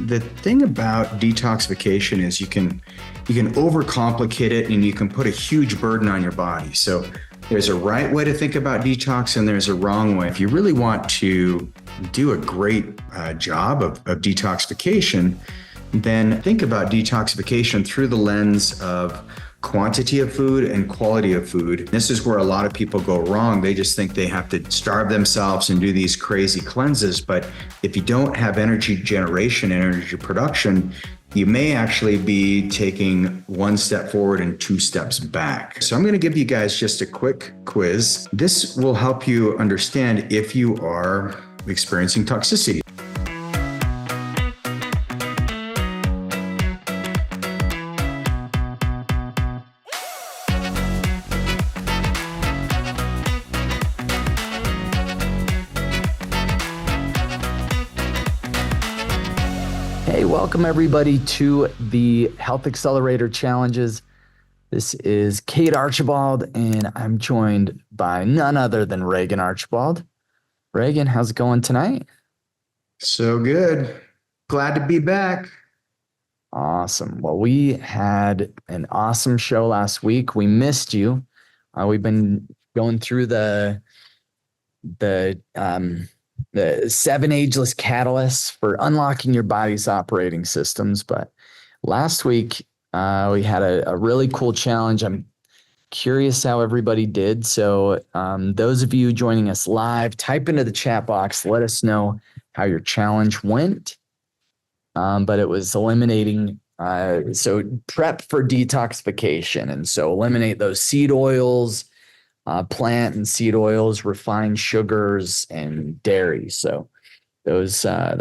the thing about detoxification is you can overcomplicate it and you can put a huge burden on your body. So there's a right way to think about detox and there's a wrong way. If you really want to do a great job of detoxification, then think about detoxification through the lens of quantity of food and quality of food. This is where a lot of people go wrong. They just think they have to starve themselves and do these crazy cleanses. But if you don't have energy generation, energy production, you may actually be taking one step forward and two steps back. So I'm going to give you guys just a quick quiz. This will help you understand if you are experiencing toxicity. Hey, welcome everybody to the Health Accelerator Challenges. This is Cade Archibald, and I'm joined by none other than Regan Archibald. Regan, how's it going tonight? So good. Glad to be back. Awesome. Well, we had an awesome show last week. We missed you. We've been going through the 7 ageless catalysts for unlocking your body's operating systems. But last week, we had a really cool challenge. I'm curious how everybody did. So those of you joining us live, type into the chat box. Let us know how your challenge went. But it was eliminating, so prep for detoxification. And so eliminate those seed oils, plant and seed oils, refined sugars, and dairy. So those, I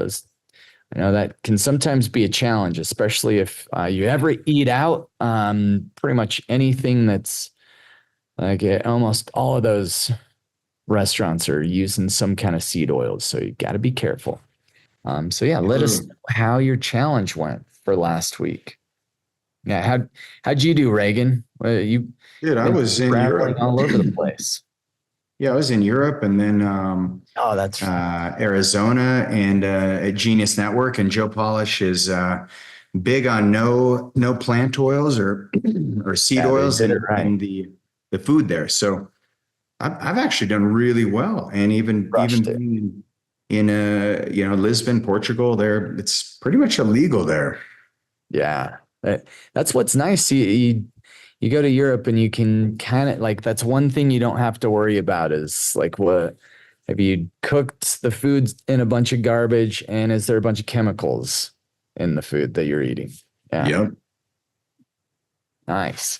know that can sometimes be a challenge, especially if you ever eat out. Pretty much anything that's like almost all of those restaurants are using some kind of seed oils. So you got to be careful. So yeah, let us know how your challenge went for last week. Yeah, how'd you do, Regan? Dude, I was in Europe all over the place. Yeah, I was in Europe and then that's Arizona and Genius Network, and Joe Polish is big on no plant oils or seed oils in the food there. So I've actually done really well, and even being in Lisbon, Portugal, there it's pretty much illegal there. Yeah, that's what's nice. You go to Europe and you can kind of like, that's one thing you don't have to worry about is like, what have you cooked the food in a bunch of garbage, and is there a bunch of chemicals in the food that you're eating? Yeah. Yep. Nice.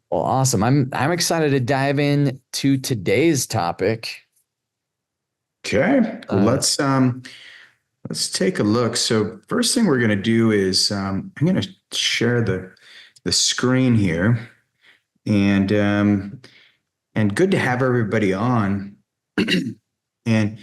Well, awesome. I'm excited to dive into today's topic. Okay. Let's take a look. So first thing we're going to do is I'm going to share the screen here, and good to have everybody on. and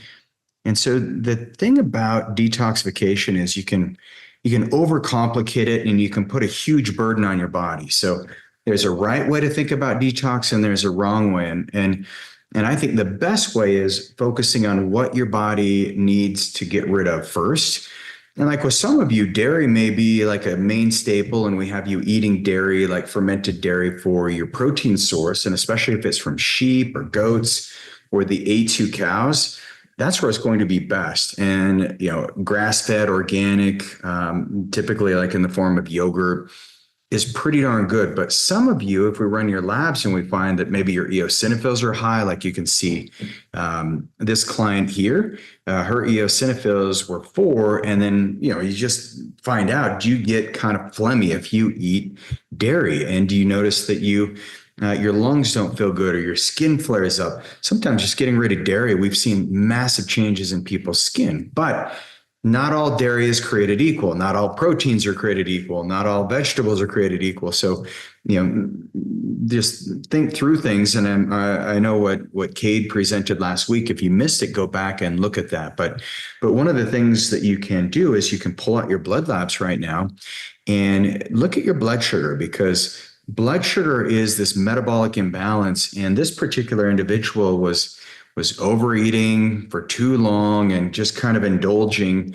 so the thing about detoxification is you can overcomplicate it and you can put a huge burden on your body. So there's a right way to think about detox and there's a wrong way. And I think the best way is focusing on what your body needs to get rid of first. And like with some of you, dairy may be like a main staple, and we have you eating dairy, like fermented dairy, for your protein source. And especially if it's from sheep or goats or the A2 cows, that's where it's going to be best. And, grass-fed, organic, typically like in the form of yogurt, is pretty darn good. But some of you, if we run your labs and we find that maybe your eosinophils are high, like you can see this client here, her eosinophils were 4. And then, you just find out, do you get kind of phlegmy if you eat dairy? And do you notice that your lungs don't feel good or your skin flares up? Sometimes just getting rid of dairy, we've seen massive changes in people's skin. But not all dairy is created equal. Not all proteins are created equal. Not all vegetables are created equal. So, just think through things. And I know what Cade presented last week. If you missed it, go back and look at that. But one of the things that you can do is you can pull out your blood labs right now and look at your blood sugar, because blood sugar is this metabolic imbalance. And this particular individual was overeating for too long and just kind of indulging.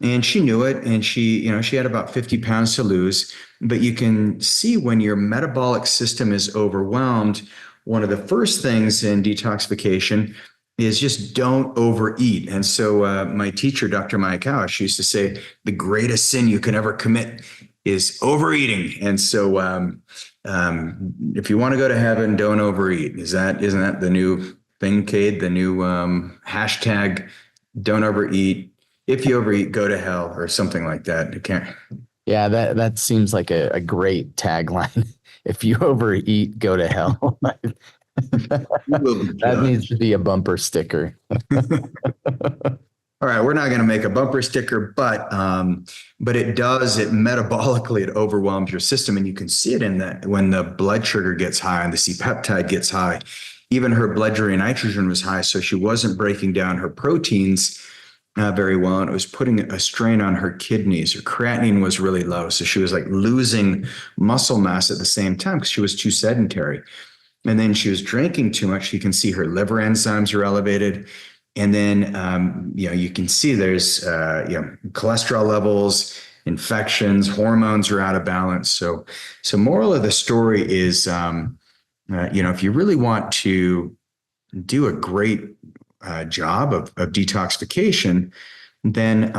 And she knew it, and she had about 50 pounds to lose. But you can see when your metabolic system is overwhelmed, one of the first things in detoxification is just don't overeat. And so my teacher, Dr. Mayakawa, used to say the greatest sin you can ever commit is overeating. And so if you want to go to heaven, don't overeat. Isn't that the new thing, Cade? The new hashtag, don't overeat. If you overeat, go to hell, or something like that. You can't. Yeah, that seems like a great tagline. If you overeat, go to hell. That needs to be a bumper sticker. All right, we're not going to make a bumper sticker, but it metabolically, it overwhelms your system, and you can see it in that when the blood sugar gets high and the C-peptide gets high. Even her blood urea nitrogen was high, so she wasn't breaking down her proteins very well, and it was putting a strain on her kidneys. Her creatinine was really low, so she was like losing muscle mass at the same time because she was too sedentary. And then she was drinking too much. You can see her liver enzymes are elevated. And then, you can see there's, cholesterol levels, infections, hormones are out of balance. So moral of the story is, if you really want to do a great job of detoxification, then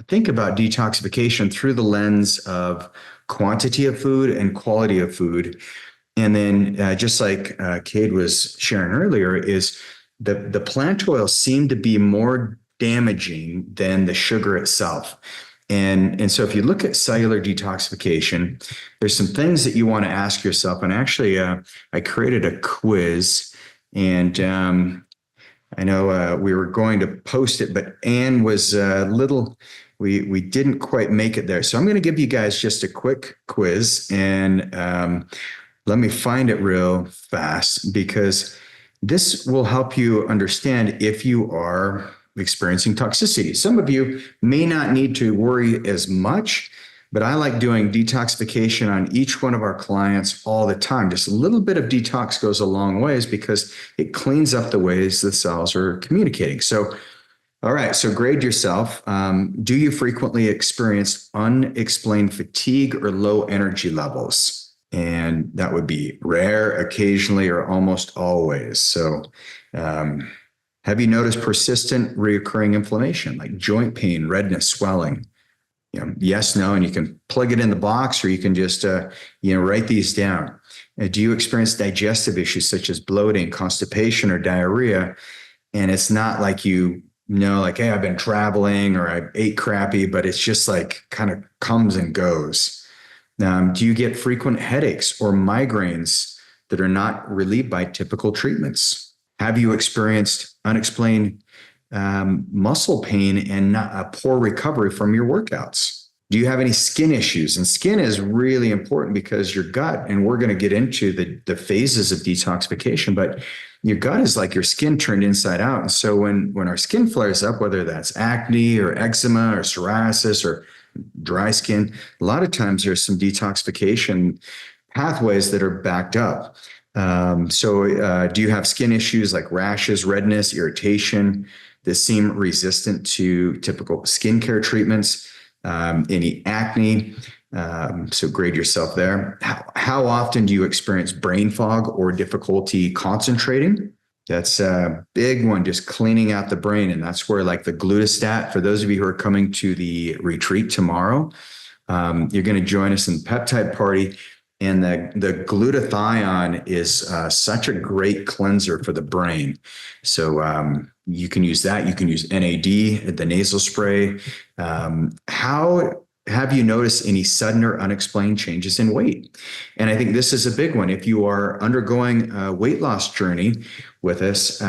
think about detoxification through the lens of quantity of food and quality of food. And then just like Cade was sharing earlier, is the plant oils seem to be more damaging than the sugar itself. And so if you look at cellular detoxification, there's some things that you want to ask yourself. And actually, I created a quiz, and I know we were going to post it, but Anne was we didn't quite make it there. So I'm going to give you guys just a quick quiz, and let me find it real fast, because this will help you understand if you are experiencing toxicity. Some of you may not need to worry as much, but I like doing detoxification on each one of our clients all the time. Just a little bit of detox goes a long ways because it cleans up the ways the cells are communicating. So, all right, so grade yourself. Do you frequently experience unexplained fatigue or low energy levels? And that would be rare, occasionally, or almost always. So have you noticed persistent reoccurring inflammation, like joint pain, redness, swelling? Yes, no, and you can plug it in the box, or you can just write these down. Do you experience digestive issues such as bloating, constipation, or diarrhea? And it's not like like, hey, I've been traveling or I ate crappy, but it's just like kind of comes and goes. Do you get frequent headaches or migraines that are not relieved by typical treatments? Have you experienced unexplained muscle pain and not a poor recovery from your workouts? Do you have any skin issues? And skin is really important because your gut, and we're going to get into the phases of detoxification, but your gut is like your skin turned inside out. And so when our skin flares up, whether that's acne or eczema or psoriasis or dry skin, a lot of times there's some detoxification pathways that are backed up. Do you have skin issues like rashes, redness, irritation that seem resistant to typical skincare treatments? Any acne? So grade yourself there. How often do you experience brain fog or difficulty concentrating? That's a big one, just cleaning out the brain. And that's where like the glutastat, for those of you who are coming to the retreat tomorrow, you're going to join us in the peptide party. And the glutathione is such a great cleanser for the brain. So you can use that. You can use NAD, the nasal spray. How have you noticed any sudden or unexplained changes in weight? And I think this is a big one. If you are undergoing a weight loss journey with us,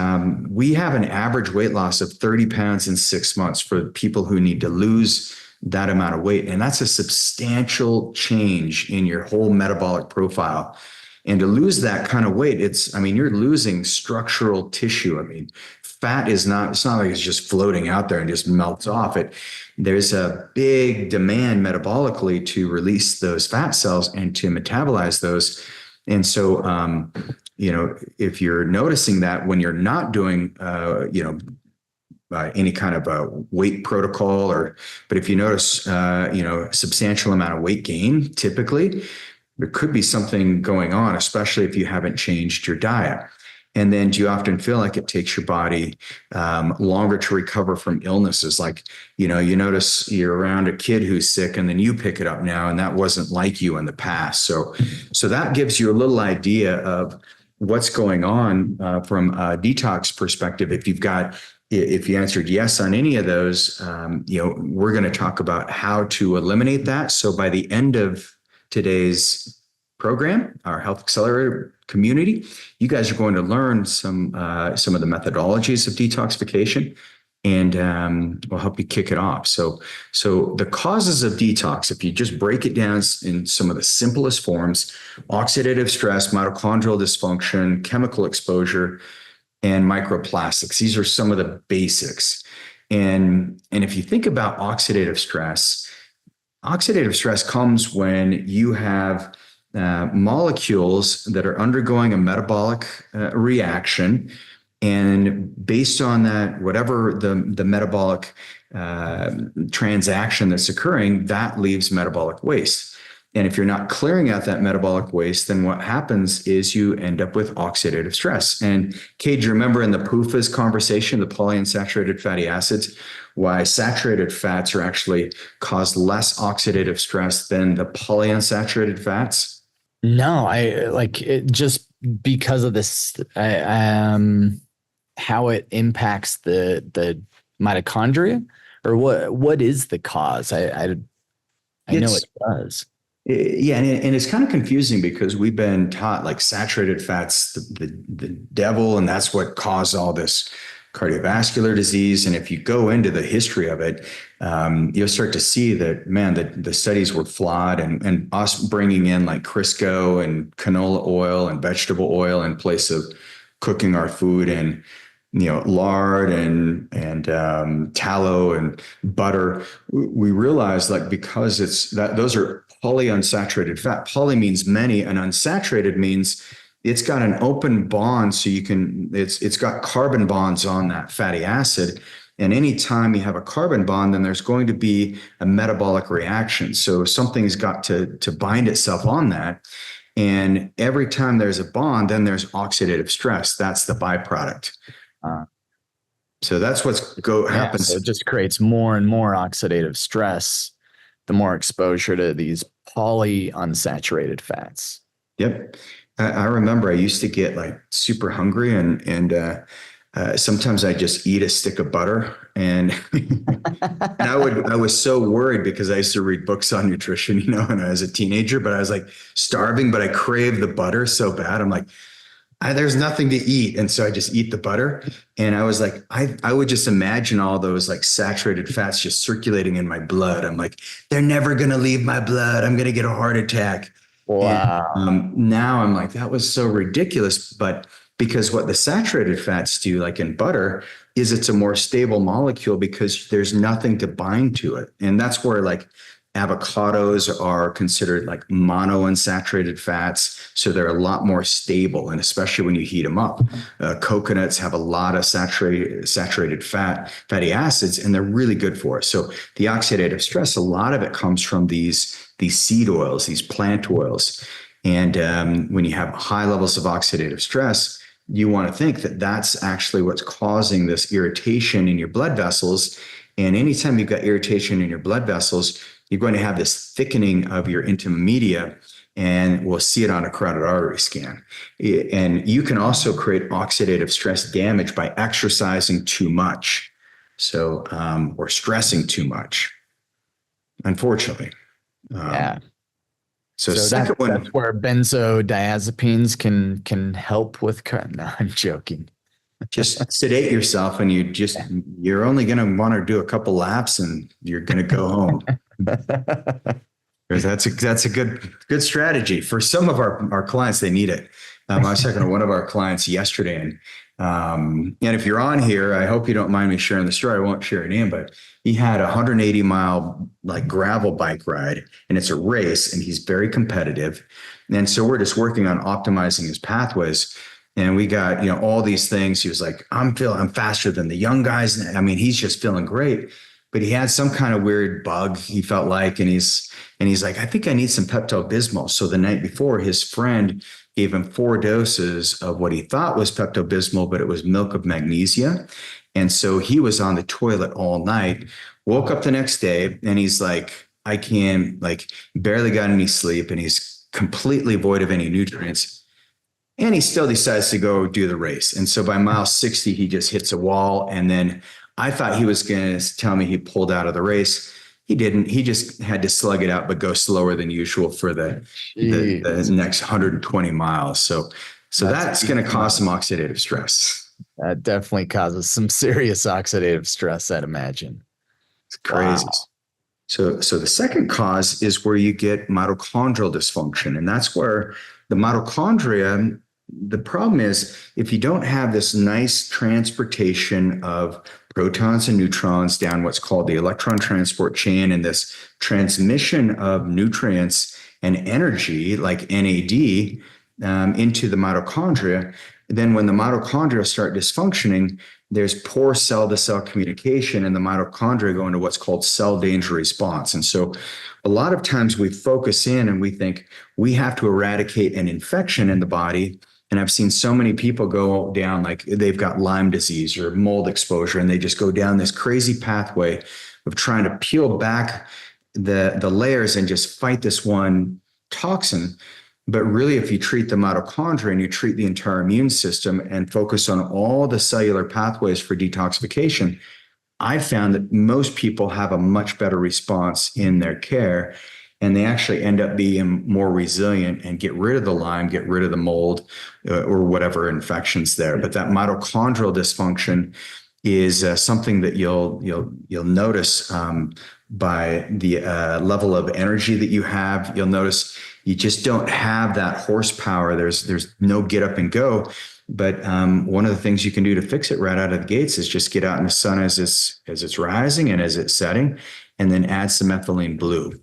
we have an average weight loss of 30 pounds in 6 months for people who need to lose that amount of weight. And that's a substantial change in your whole metabolic profile. And to lose that kind of weight, you're losing structural tissue. Fat it's not like it's just floating out there and just melts off. There's a big demand metabolically to release those fat cells and to metabolize those. And so, if you're noticing that when you're not doing, any kind of a weight protocol, but if you notice, a substantial amount of weight gain, typically there could be something going on, especially if you haven't changed your diet. And then do you often feel like it takes your body longer to recover from illnesses? Like, you notice you're around a kid who's sick and then you pick it up now, and that wasn't like you in the past. So that gives you a little idea of what's going on from a detox perspective. If you answered yes on any of those, we're going to talk about how to eliminate that. So by the end of today's program, our Health Accelerator community, you guys are going to learn some of the methodologies of detoxification, and we'll help you kick it off. So the causes of detox, if you just break it down in some of the simplest forms: oxidative stress, mitochondrial dysfunction, chemical exposure, and microplastics. These are some of the basics. And if you think about oxidative stress comes when you have molecules that are undergoing a metabolic reaction, and based on that, whatever the metabolic transaction that's occurring, that leaves metabolic waste. And if you're not clearing out that metabolic waste, then what happens is you end up with oxidative stress. And Cade, you remember in the PUFAs conversation, the polyunsaturated fatty acids, why saturated fats are actually cause less oxidative stress than the polyunsaturated fats? No, I like it just because of this, how it impacts the mitochondria, or what is the cause? I know it does. Yeah, and it's kind of confusing because we've been taught like saturated fats, the devil, and that's what caused all this cardiovascular disease. And if you go into the history of it, you'll start to see that, man, the studies were flawed, and us bringing in like Crisco and canola oil and vegetable oil in place of cooking our food in, lard and tallow and butter, we realized, like, because those are polyunsaturated fat. Poly means many, and unsaturated means it's got an open bond, so it's got carbon bonds on that fatty acid. And anytime you have a carbon bond, then there's going to be a metabolic reaction. So something's got to bind itself on that. And every time there's a bond, then there's oxidative stress. That's the byproduct. So that's happens. So it just creates more and more oxidative stress, the more exposure to these polyunsaturated fats. Yep. I remember I used to get like super hungry, and sometimes I just eat a stick of butter, and, and I was so worried because I used to read books on nutrition, when I was a teenager, but I was like starving, but I craved the butter so bad. I'm like, there's nothing to eat. And so I just eat the butter. And I was like, I would just imagine all those like saturated fats just circulating in my blood. I'm like, they're never going to leave my blood. I'm going to get a heart attack. Wow. And, now I'm like, that was so ridiculous. But because what the saturated fats do, like in butter, is it's a more stable molecule because there's nothing to bind to it. And that's where like avocados are considered like monounsaturated fats. So they're a lot more stable. And especially when you heat them up, coconuts have a lot of saturated fatty acids, and they're really good for us. So the oxidative stress, a lot of it comes from these seed oils, these plant oils. And when you have high levels of oxidative stress, you want to think that that's actually what's causing this irritation in your blood vessels. And anytime you've got irritation in your blood vessels, you're going to have this thickening of your intima media, and we'll see it on a carotid artery scan. And you can also create oxidative stress damage by exercising too much, or stressing too much, unfortunately. Yeah. So second one, that's where benzodiazepines can help with. No, I'm joking. Just sedate yourself, and you're only going to want to do a couple laps, and you're going to go home. That's a good strategy for some of our clients. They need it. I was talking to one of our clients yesterday, and if you're on here, I hope you don't mind me sharing the story. I won't share your name, but he had a 180-mile like gravel bike ride, and it's a race, and he's very competitive. And so we're just working on optimizing his pathways. And we got, all these things. He was like, I'm faster than the young guys. I mean, he's just feeling great. But he had some kind of weird bug, he felt like, and he's like, I think I need some Pepto-Bismol. So the night before, his friend gave him 4 doses of what he thought was Pepto-Bismol, but it was milk of magnesia. And so he was on the toilet all night, woke up the next day, and he's like, I can't, like, barely got any sleep, and he's completely void of any nutrients. And he still decides to go do the race. And so by mile 60, he just hits a wall. And then I thought he was going to tell me he pulled out of the race. He didn't. He just had to slug it out, but go slower than usual for the next 120 miles. So that's going to cause some oxidative stress. That definitely causes some serious oxidative stress, I'd imagine. It's crazy. Wow. So the second cause is where you get mitochondrial dysfunction. And that's where the mitochondria, the problem is if you don't have this nice transportation of protons and neutrons down what's called the electron transport chain, and this transmission of nutrients and energy like NAD into the mitochondria, then when the mitochondria start dysfunctioning, there's poor cell-to-cell communication, and the mitochondria go into what's called cell danger response. And so a lot of times we focus in and we think we have to eradicate an infection in the body. And I've seen so many people go down, like they've got Lyme disease or mold exposure, and they just go down this crazy pathway of trying to peel back the layers and just fight this one toxin. But really, if you treat the mitochondria and you treat the entire immune system and focus on all the cellular pathways for detoxification, I've found that most people have a much better response in their care, and they actually end up being more resilient and get rid of the Lyme, get rid of the mold or whatever infections there. But that mitochondrial dysfunction is something that you'll notice by the level of energy that you have. You'll notice you just don't have that horsepower. There's no get up and go. But one of the things you can do to fix it right out of the gates is just get out in the sun as it's rising and as it's setting, and then add some ethylene blue.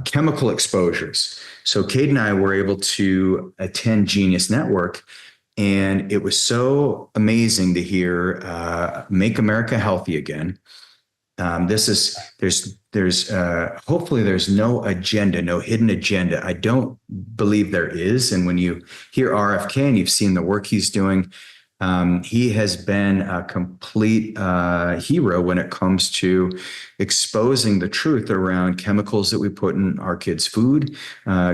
Chemical exposures. So Cade and I were able to attend Genius Network, and it was so amazing to hear "Make America Healthy Again." There's hopefully there's no agenda, no hidden agenda. I don't believe there is. And when you hear RFK and you've seen the work he's doing, he has been a complete hero when it comes to exposing the truth around chemicals that we put in our kids' food,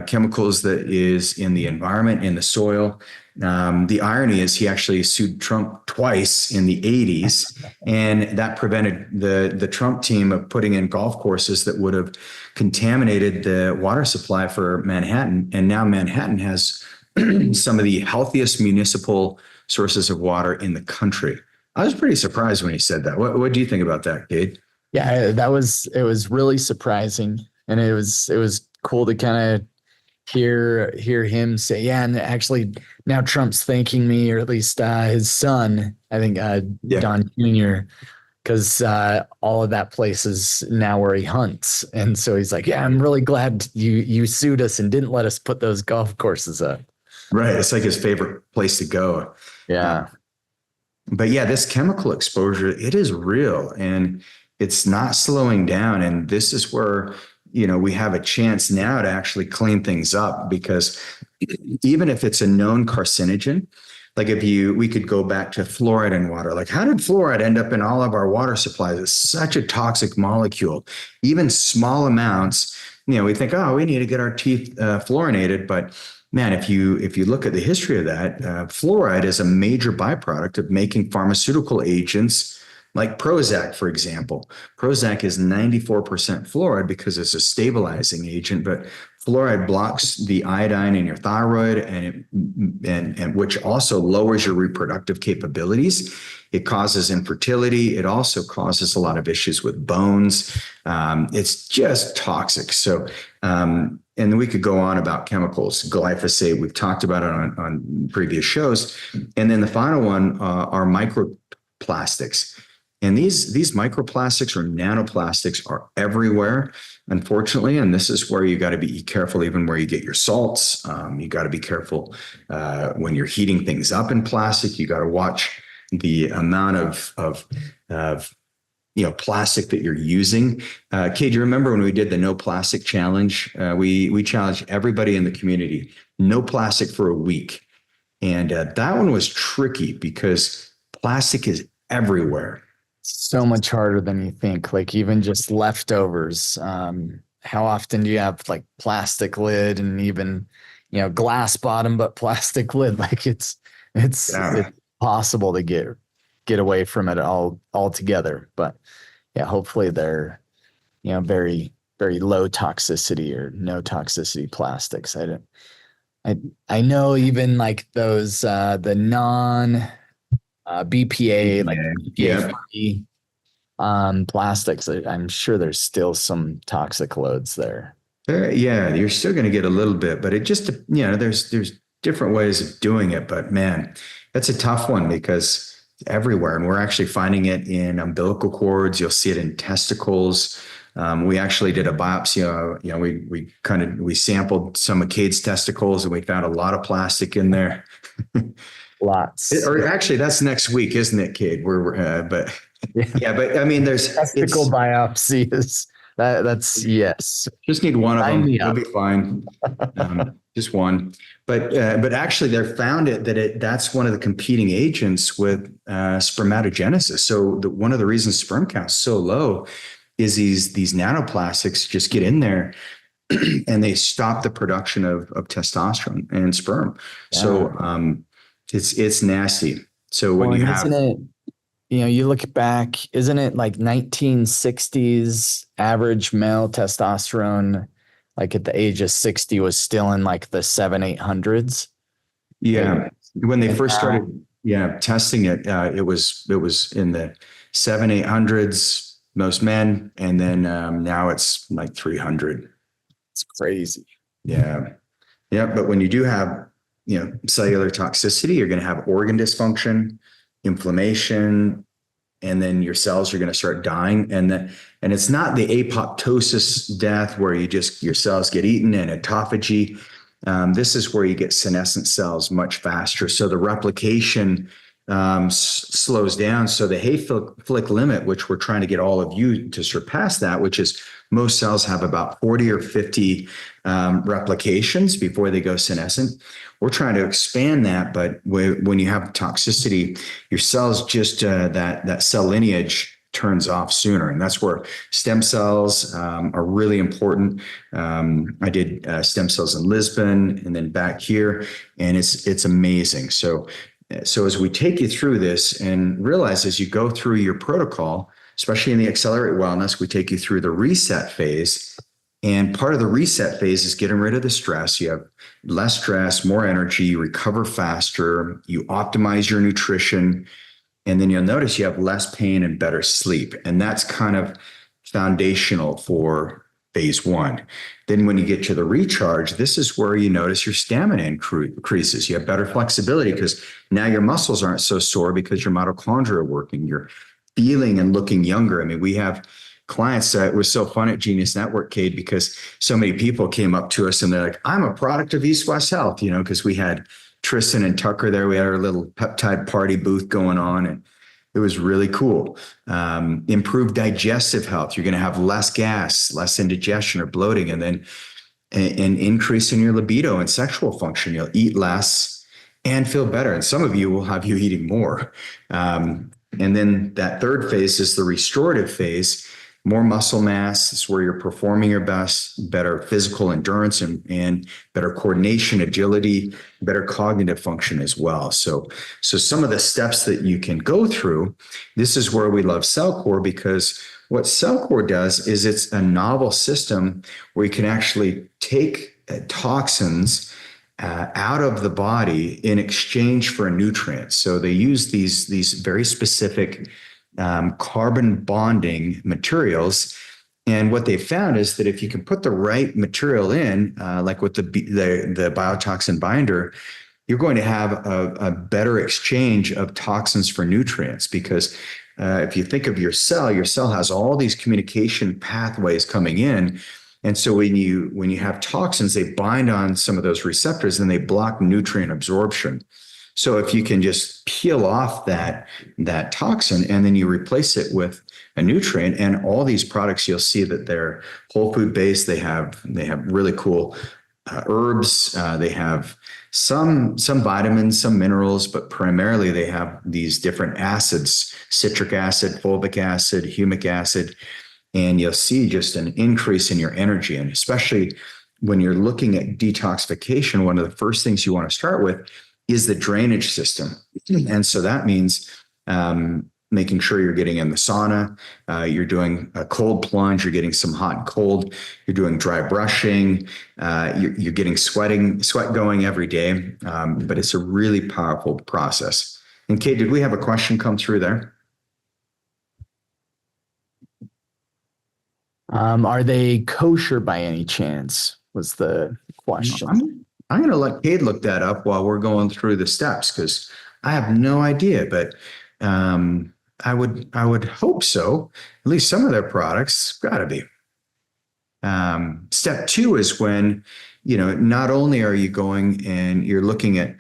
chemicals that is in the environment, in the soil. The irony is he actually sued Trump twice in the 80s, and that prevented the Trump team of putting in golf courses that would have contaminated the water supply for Manhattan. And now Manhattan has some of the healthiest municipal sources of water in the country. I was pretty surprised when he said that. What do you think about that, Cade? Yeah, it was really surprising, and it was cool to kind of hear him say, yeah, and actually now Trump's thanking me, or at least his son, I think Don Jr., because all of that place is now where he hunts. And so he's like, yeah, I'm really glad you sued us and didn't let us put those golf courses up. Right. It's like his favorite place to go. Yeah. But yeah, this chemical exposure, it is real, and it's not slowing down. And this is where, we have a chance now to actually clean things up, because even if it's a known carcinogen, like we could go back to fluoride in water. Like, how did fluoride end up in all of our water supplies? It's such a toxic molecule. Even small amounts, we think, oh, we need to get our teeth fluorinated. But man, if you look at the history of that, fluoride is a major byproduct of making pharmaceutical agents like Prozac, for example. Prozac is 94% fluoride because it's a stabilizing agent, but fluoride blocks the iodine in your thyroid, and which also lowers your reproductive capabilities. It causes infertility. It also causes a lot of issues with bones. It's just toxic. So, and we could go on about chemicals. Glyphosate, we've talked about it on previous shows. And then the final one are microplastics. And these microplastics or nanoplastics are everywhere. unfortunately. And this is where you got to be careful, even where you get your salts. You got to be careful when you're heating things up in plastic. You got to watch the amount of plastic that you're using. Cade, you remember when we did the no plastic challenge? We challenged everybody in the community, no plastic for a week. And that one was tricky because plastic is everywhere. So much harder than you think. Like even just leftovers. How often do you have like plastic lid and even, glass bottom, but plastic lid? Like it's possible to get away from it altogether. But yeah, hopefully they're, very, very low toxicity or no toxicity plastics. I know even like those, the non BPA, like BPA-free plastics, I'm sure there's still some toxic loads there. Yeah, you're still going to get a little bit, but it just, there's different ways of doing it. But man, that's a tough one because it's everywhere. And we're actually finding it in umbilical cords. You'll see it in testicles. We actually did a biopsy. We sampled some of Cade's testicles and we found a lot of plastic in there. Lots. Or actually, that's next week, isn't it, Cade? But I mean, there's testicle biopsies. That's yes. Just need one of them. It'll be fine. Just one. But actually, they found that's one of the competing agents with spermatogenesis. So one of the reasons sperm count's so low is these nanoplastics just get in there and they stop the production of testosterone and sperm. Yeah. So it's nasty. So when you have, isn't it, you look back, isn't it like 1960s average male testosterone, like at the age of 60 was still in like the 700-800s? Yeah. When they first started, testing it, it was in the 700-800s, most men. And then now it's like 300. It's crazy. Yeah. Yeah. But when you do have, cellular toxicity, you're going to have organ dysfunction, inflammation, and then your cells are going to start dying. And it's not the apoptosis death where your cells get eaten and autophagy. This is where you get senescent cells much faster. So the replication slows down. So the Hayflick limit, which we're trying to get all of you to surpass that, which is most cells have about 40 or 50 replications before they go senescent. We're trying to expand that, but when you have toxicity, your cells just that cell lineage turns off sooner, and that's where stem cells are really important. I did stem cells in Lisbon and then back here, and it's amazing. So as we take you through this and realize as you go through your protocol, especially in the Accelerate Wellness, we take you through the reset phase. And part of the reset phase is getting rid of the stress. You have less stress, more energy, you recover faster, you optimize your nutrition, and then you'll notice you have less pain and better sleep. And that's kind of foundational for phase one. Then when you get to the recharge, this is where you notice your stamina increases. You have better flexibility because now your muscles aren't so sore because your mitochondria are working. You're feeling and looking younger. I mean, we have clients that was so fun at Genius Network, Cade, because so many people came up to us and they're like, I'm a product of East West Health, because we had Tristan and Tucker there. We had our little peptide party booth going on, and it was really cool. Improved digestive health. You're going to have less gas, less indigestion or bloating, and then an increase in your libido and sexual function. You'll eat less and feel better. And some of you will have you eating more. And then that third phase is the restorative phase. More muscle mass is where you're performing your best, better physical endurance and better coordination, agility, better cognitive function as well. So some of the steps that you can go through, this is where we love CellCore, because what CellCore does is it's a novel system where you can actually take toxins out of the body in exchange for nutrients. So they use these very specific carbon bonding materials. And what they found is that if you can put the right material in, like with the biotoxin binder, you're going to have a better exchange of toxins for nutrients, because if you think of your cell has all these communication pathways coming in. And so when you have toxins, they bind on some of those receptors and they block nutrient absorption. So if you can just peel off that toxin and then you replace it with a nutrient, and all these products, you'll see that they're whole food based. They have really cool herbs. They have some vitamins, some minerals, but primarily they have these different acids: citric acid, fulvic acid, humic acid. And you'll see just an increase in your energy. And especially when you're looking at detoxification, one of the first things you want to start with is the drainage system. And so that means making sure you're getting in the sauna, you're doing a cold plunge, you're getting some hot and cold, you're doing dry brushing, you're getting sweat going every day. But it's a really powerful process. And Cade, did we have a question come through there? Are they kosher by any chance? Was the question. I'm going to let Cade look that up while we're going through the steps, because I have no idea, but I would hope so. At least some of their products got to be. Step 2 is when, not only are you going and you're looking at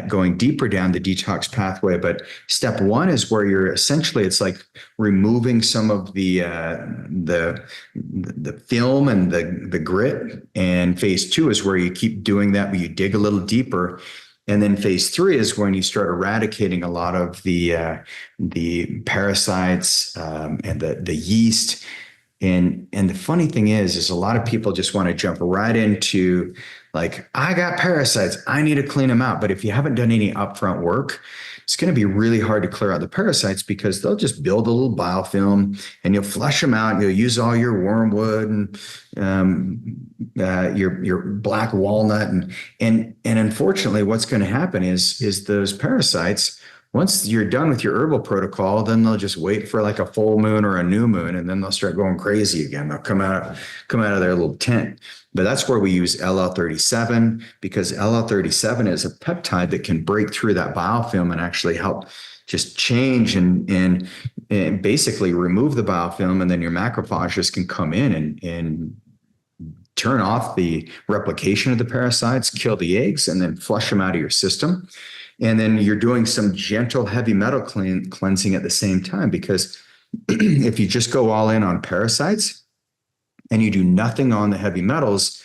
going deeper down the detox pathway, but step 1 is where you're essentially, it's like removing some of the film and the grit. And phase 2 is where you keep doing that, but you dig a little deeper. And then phase 3 is when you start eradicating a lot of the parasites and the yeast. And the funny thing is a lot of people just want to jump right into, like, I got parasites, I need to clean them out. But if you haven't done any upfront work, it's going to be really hard to clear out the parasites, because they'll just build a little biofilm and you'll flush them out. And you'll use all your wormwood and your black walnut. And unfortunately, what's going to happen is those parasites, once you're done with your herbal protocol, then they'll just wait for like a full moon or a new moon, and then they'll start going crazy again. They'll come out of their little tent. But that's where we use LL37, because LL37 is a peptide that can break through that biofilm and actually help just change and basically remove the biofilm, and then your macrophages can come in and turn off the replication of the parasites, kill the eggs, and then flush them out of your system. And then you're doing some gentle heavy metal cleansing at the same time, because if you just go all in on parasites and you do nothing on the heavy metals,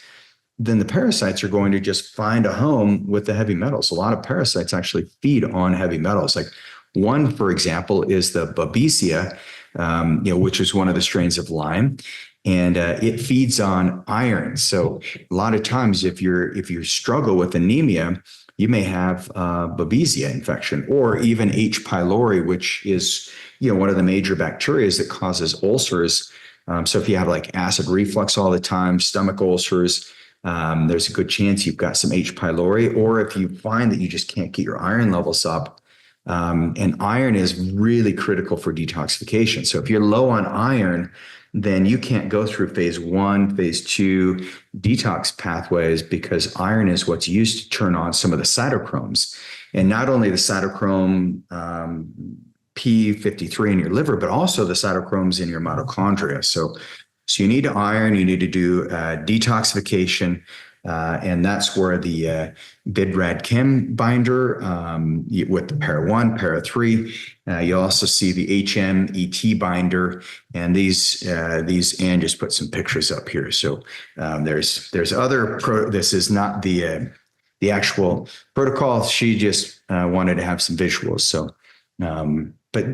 then the parasites are going to just find a home with the heavy metals. A lot of parasites actually feed on heavy metals. Like one, for example, is the Babesia, which is one of the strains of Lyme. And it feeds on iron. So a lot of times if you struggle with anemia, you may have Babesia infection, or even H. pylori, which is one of the major bacteria that causes ulcers. So if you have like acid reflux all the time, stomach ulcers, there's a good chance you've got some H. pylori. Or if you find that you just can't get your iron levels up, and iron is really critical for detoxification. So if you're low on iron, then you can't go through phase 1, phase 2 detox pathways, because iron is what's used to turn on some of the cytochromes. And not only the cytochrome P53 in your liver, but also the cytochromes in your mitochondria. So you need iron, you need to do detoxification. And that's where the BidRad-Chem binder with the para-1, para-3. You also see the HMET binder, and these Ann just put some pictures up here. So there's other this is not the actual protocol. She just wanted to have some visuals. So but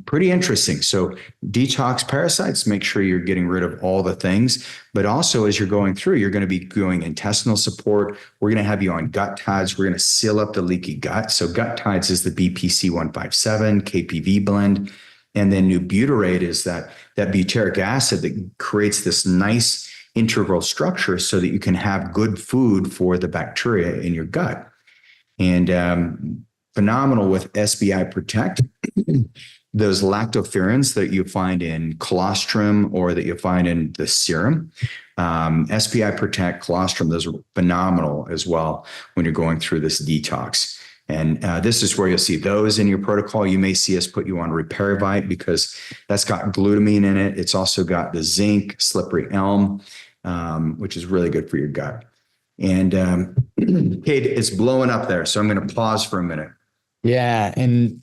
pretty interesting. So detox parasites, make sure you're getting rid of all the things, but also as you're going through, you're going to be doing intestinal support. We're going to have you on gut tides. We're going to seal up the leaky gut. So gut tides is the BPC 157 KPV blend. And then new butyrate is that butyric acid that creates this nice integral structure so that you can have good food for the bacteria in your gut. And phenomenal with SBI Protect. Those lactoferrins that you find in colostrum or that you find in the serum, SBI Protect, colostrum, those are phenomenal as well when you're going through this detox. And this is where you'll see those in your protocol. You may see us put you on Repairvite because that's got glutamine in it. It's also got the zinc, slippery elm, which is really good for your gut. And Cade, it's blowing up there, so I'm going to pause for a minute. Yeah, and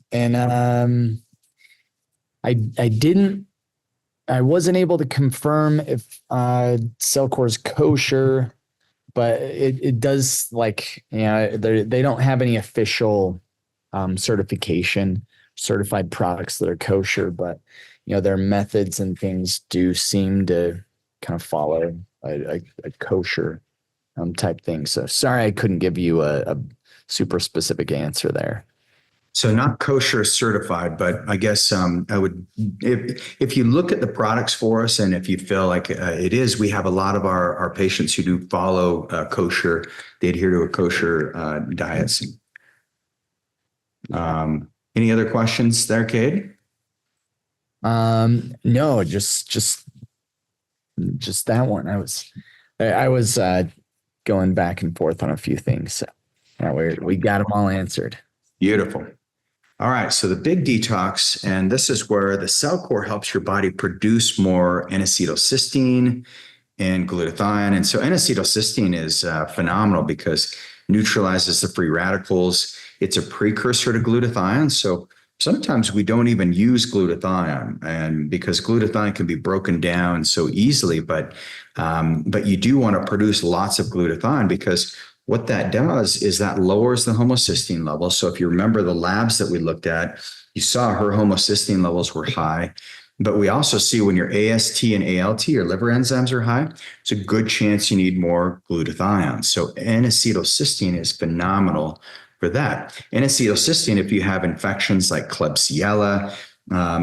I wasn't able to confirm if Cellcore's kosher, but it does, like, they don't have any official certified products that are kosher, but their methods and things do seem to kind of follow a kosher type thing. So sorry I couldn't give you a super specific answer there. So not kosher certified, but I guess I would, if you look at the products for us, and if you feel like it is, we have a lot of our patients who do follow kosher. They adhere to a kosher diet. Any other questions there, Cade? No, just that one. I was going back and forth on a few things. So we got them all answered. Beautiful. All right. So the big detox, and this is where the Cellcore helps your body produce more N-acetylcysteine and glutathione. And so N-acetylcysteine is phenomenal because neutralizes the free radicals. It's a precursor to glutathione. So sometimes we don't even use glutathione, and because glutathione can be broken down so easily, but you do want to produce lots of glutathione, because what that does is that lowers the homocysteine level. So if you remember the labs that we looked at, you saw her homocysteine levels were high, but we also see when your AST and ALT, your liver enzymes, are high, it's a good chance you need more glutathione. So N-acetylcysteine is phenomenal for that. N-acetylcysteine, if you have infections like Klebsiella,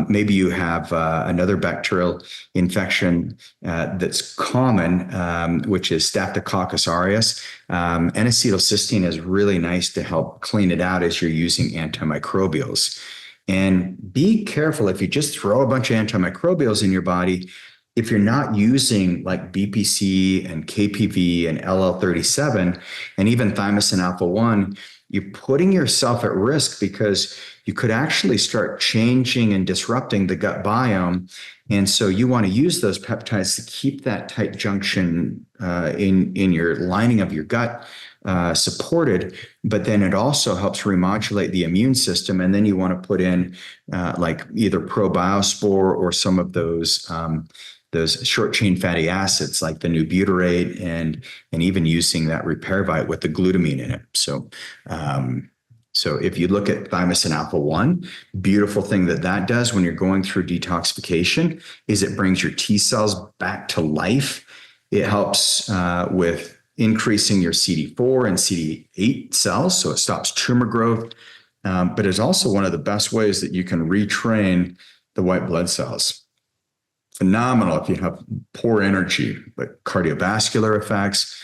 maybe you have another bacterial infection that's common, which is Staphylococcus aureus. N-acetylcysteine is really nice to help clean it out as you're using antimicrobials. And be careful if you just throw a bunch of antimicrobials in your body. If you're not using like BPC and KPV and LL37 and even thymosin alpha 1, you're putting yourself at risk, because you could actually start changing and disrupting the gut biome. And so you want to use those peptides to keep that tight junction in your lining of your gut supported, but then it also helps remodulate the immune system. And then you want to put in like either probiospore or some of those short chain fatty acids like the new butyrate, and even using that Repairvite with the glutamine in it. So if you look at thymosin alpha 1, beautiful thing that does when you're going through detoxification is it brings your T cells back to life. It helps with increasing your CD4 and CD8 cells, so it stops tumor growth. But it's also one of the best ways that you can retrain the white blood cells. Phenomenal if you have poor energy, but cardiovascular effects.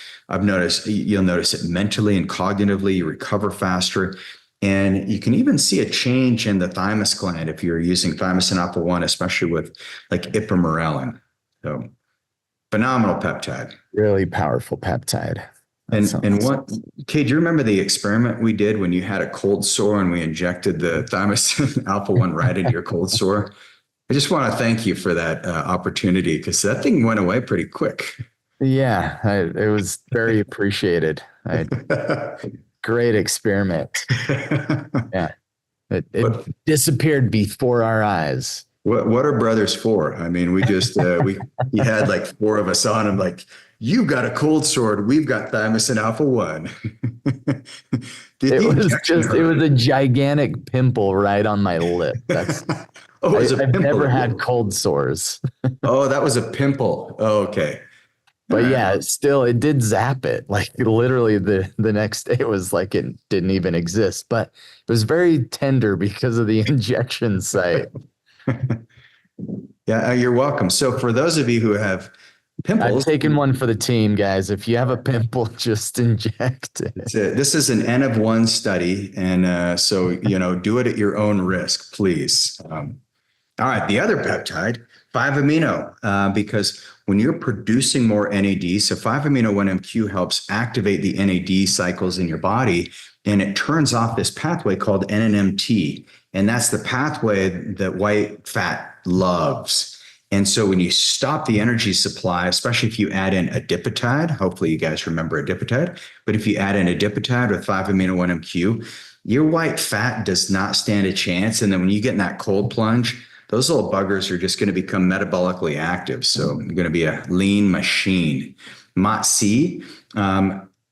You'll notice it mentally and cognitively. You recover faster. And you can even see a change in the thymus gland if you're using thymosin alpha 1, especially with like ipamorelin. So phenomenal peptide. Really powerful peptide. And what, Cade, do you remember the experiment we did when you had a cold sore and we injected the thymosin alpha 1 right into your cold sore? I just want to thank you for that opportunity, because that thing went away pretty quick. Yeah, it was very appreciated. Great experiment. Yeah, it disappeared before our eyes. What are brothers for? I mean, we just we had like 4 of us on. I'm like, you got a cold sore. We've got thymosin alpha 1. It was a gigantic pimple right on my lip. That's I've never had cold sores. Oh, that was a pimple. Oh, okay. But yeah, it did zap it. Like literally the next day it was like it didn't even exist. But it was very tender because of the injection site. Yeah, you're welcome. So for those of you who have pimples, I've taken one for the team, guys. If you have a pimple, just inject it. This is an N of 1 study. And so, do it at your own risk, please. All right. The other peptide, 5-amino, because when you're producing more NAD, so 5-amino-1-MQ helps activate the NAD cycles in your body, and it turns off this pathway called NNMT. And that's the pathway that white fat loves. And so when you stop the energy supply, especially if you add in adipotide, hopefully you guys remember adipotide, but if you add in adipotide with 5-amino-1-MQ, your white fat does not stand a chance. And then when you get in that cold plunge, those little buggers are just going to become metabolically active. So you're going to be a lean machine. MOTS-C,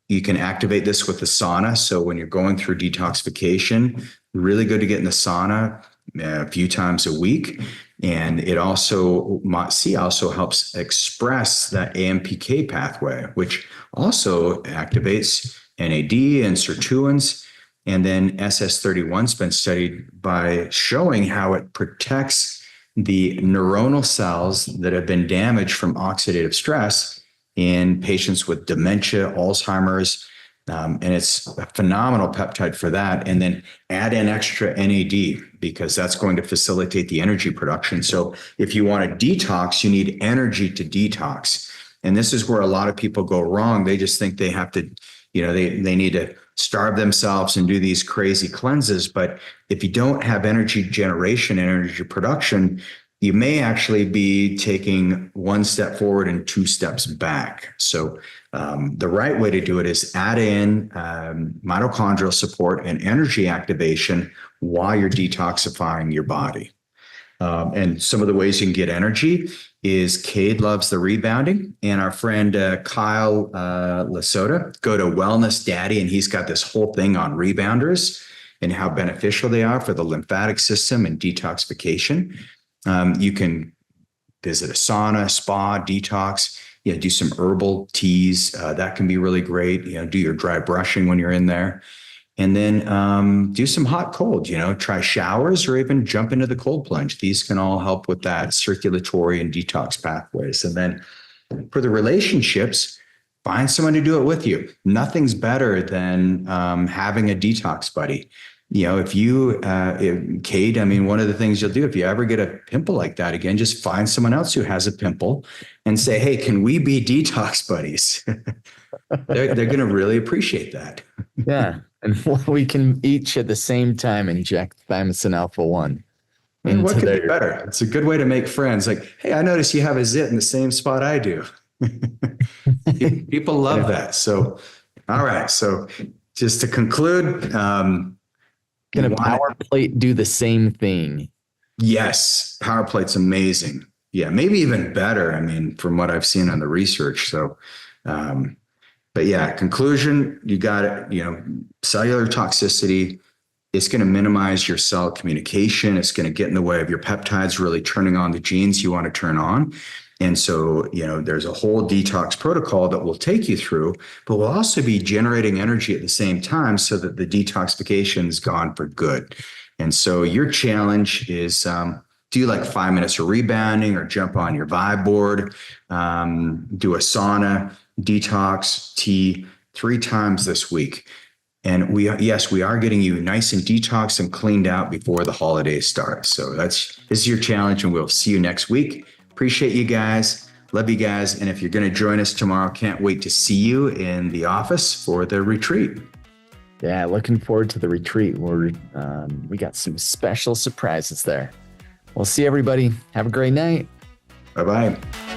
you can activate this with the sauna. So when you're going through detoxification, really good to get in the sauna a few times a week. And it also, MOTS-C also helps express that AMPK pathway, which also activates NAD and sirtuins. And then SS31's been studied by showing how it protects the neuronal cells that have been damaged from oxidative stress in patients with dementia, Alzheimer's, and it's a phenomenal peptide for that. And then add in extra NAD because that's going to facilitate the energy production. So if you want to detox, you need energy to detox. And this is where a lot of people go wrong. They just think they have to, they need to starve themselves and do these crazy cleanses. But if you don't have energy generation and energy production, you may actually be taking one step forward and two steps back. So the right way to do it is add in mitochondrial support and energy activation while you're detoxifying your body. And some of the ways you can get energy is Cade loves the rebounding, and our friend Kyle Lasota, go to Wellness Daddy, and he's got this whole thing on rebounders and how beneficial they are for the lymphatic system and detoxification. You can visit a sauna, spa, detox, do some herbal teas. That can be really great. Do your dry brushing when you're in there. And then do some hot cold, try showers or even jump into the cold plunge. These can all help with that circulatory and detox pathways. And then for the relationships, find someone to do it with you. Nothing's better than having a detox buddy. If you, Cade, one of the things you'll do if you ever get a pimple like that again, just find someone else who has a pimple and say, hey, can we be detox buddies? They're going to really appreciate that. Yeah. And we can each at the same time inject thymosin alpha-1. And what could be better? It's a good way to make friends. Like, hey, I notice you have a zit in the same spot I do. People love that. So, all right. So just to conclude, can a power plate do the same thing? Yes. Power plate's amazing. Yeah. Maybe even better. From what I've seen on the research. So, but yeah, conclusion, you got it, cellular toxicity. It's going to minimize your cell communication. It's going to get in the way of your peptides really turning on the genes you want to turn on. And so, there's a whole detox protocol that we'll take you through, but we'll also be generating energy at the same time so that the detoxification is gone for good. And so your challenge is, do like 5 minutes of rebounding or jump on your Vibe board, do a sauna, detox, tea 3 times this week. And we are getting you nice and detoxed and cleaned out before the holidays start. So this is your challenge, and we'll see you next week. Appreciate you guys. Love you guys. And if you're going to join us tomorrow, can't wait to see you in the office for the retreat. Yeah, looking forward to the retreat. We got some special surprises there. We'll see everybody. Have a great night. Bye-bye.